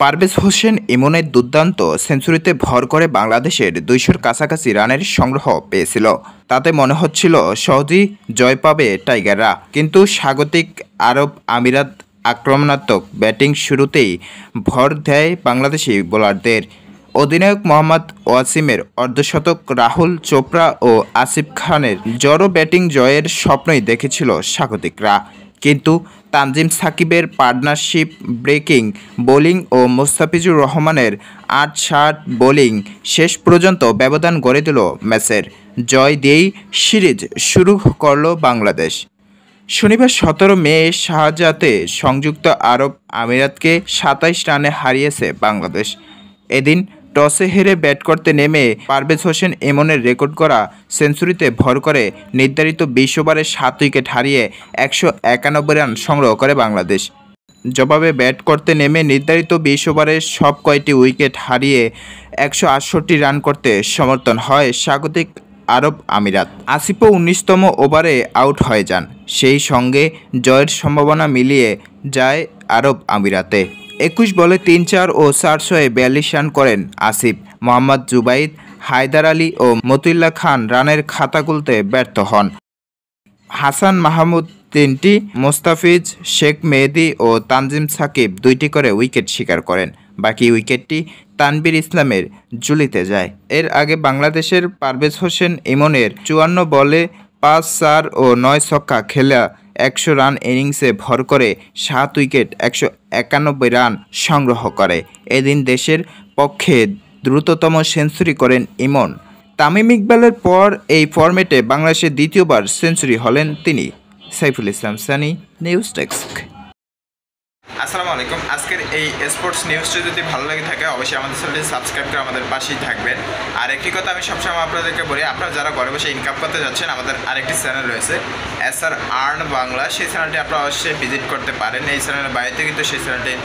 পারভেজ হোসেন ইমনের দুর্দান্ত সেঞ্চুরিতে ভর করে বাংলাদেশের ২০০-র কাছাকাছি রানের সংগ্রহ পেয়েছিল। তাতে মনে হচ্ছিল সহজেই জয় পাবে টাইগাররা, কিন্তু স্বাগতিক আরব আমিরাত আক্রমণাত্মক ব্যাটিং শুরুতেই ভর দেয় বাংলাদেশি বোলারদের। অধিনায়ক মোহাম্মদ ওয়াসিমের অর্ধশতক, রাহুল চোপড়া ও আসিফ খানের জড়ো ব্যাটিং জয়ের স্বপ্নই দেখেছিল স্বাগতিকরা। কিন্তু তানজিম সাকিবের পার্টনারশিপ ব্রেকিং বোলিং ও মোস্তাফিজুর রহমানের ৮-৬ বোলিং শেষ পর্যন্ত ব্যবধান গড়ে দিল ম্যাচের। জয় দিয়েই সিরিজ শুরু করল বাংলাদেশ। শনিবার ১৭ মে শাহজাতে সংযুক্ত আরব আমিরাতকে ২৭ রানে হারিয়েছে বাংলাদেশ। এদিন টসে হেরে ব্যাট করতে নেমে পারভেজ হোসেন ইমনের রেকর্ড করা সেঞ্চুরিতে ভর করে নির্ধারিত ২০ ওভারে ৭ উইকেট হারিয়ে ১৯১ রান সংগ্রহ করে বাংলাদেশ। জবাবে ব্যাট করতে নেমে নির্ধারিত ২০ ওভারে সব কয়টি উইকেট হারিয়ে ১৬৮ রান করতে সমর্থন হয় স্বাগতিক আরব আমিরাত। আসিফও ১৯তম ওভারে আউট হয়ে যান। সেই সঙ্গে জয়ের সম্ভাবনা মিলিয়ে যায় আরব আমিরাতে। ২১ বলে ৩-৪ ও ৪-৬-এ ৪২ রান করেন আসিফ। মোহাম্মদ জুবাইর, হায়দার আলী ও মতিউল্লাহ খান রানের খাতা খুলতে ব্যর্থ হন। হাসান মাহমুদ ৩টি, মোস্তাফিজ, শেখ মেহেদী ও তানজিম সাকিব ২টি করে উইকেট শিকার করেন। বাকি উইকেটটি তানভীর ইসলামের ঝুলিতে যায়। এর আগে বাংলাদেশের পারভেজ হোসেন ইমনের ৫৪ বলে ৫-৪ ও ৯ ছক্কা খেলা ১০০ রান ইনিংসে ভর করে ৭ উইকেট ১৯১ রান সংগ্রহ করে। এদিন দেশের পক্ষে দ্রুততম সেঞ্চুরি করেন ইমন। তামিম ইকবালের পর এই ফরম্যাটে বাংলাদেশের দ্বিতীয়বার সেঞ্চুরি হলেন তিনি। Saiful Islam Sunny, news desk. আসসালামু আলাইকুম। আজকের এই স্পোর্টস নিউজটি যদি ভালো লাগে থাকে অবশ্যই আমাদের চ্যানেলটি সাবস্ক্রাইব করে আমাদের পাশেই থাকবেন। আর একটি কথা আমি সবসময় আপনাদেরকে বলি, আপনারা যারা ঘরে বসে ইনকাম করতে যাচ্ছেন, আমাদের আরেকটি চ্যানেল রয়েছে SR আর্ন বাংলা। সেই চ্যানেলটি আপনারা অবশ্যই ভিজিট করতে পারেন। এই চ্যানেলের বাইরে কিন্তু সেই চ্যানেলটির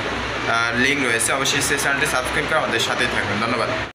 লিঙ্ক রয়েছে, অবশ্যই সেই চ্যানেলটি সাবস্ক্রাইব করে আমাদের সাথেই থাকবেন। ধন্যবাদ।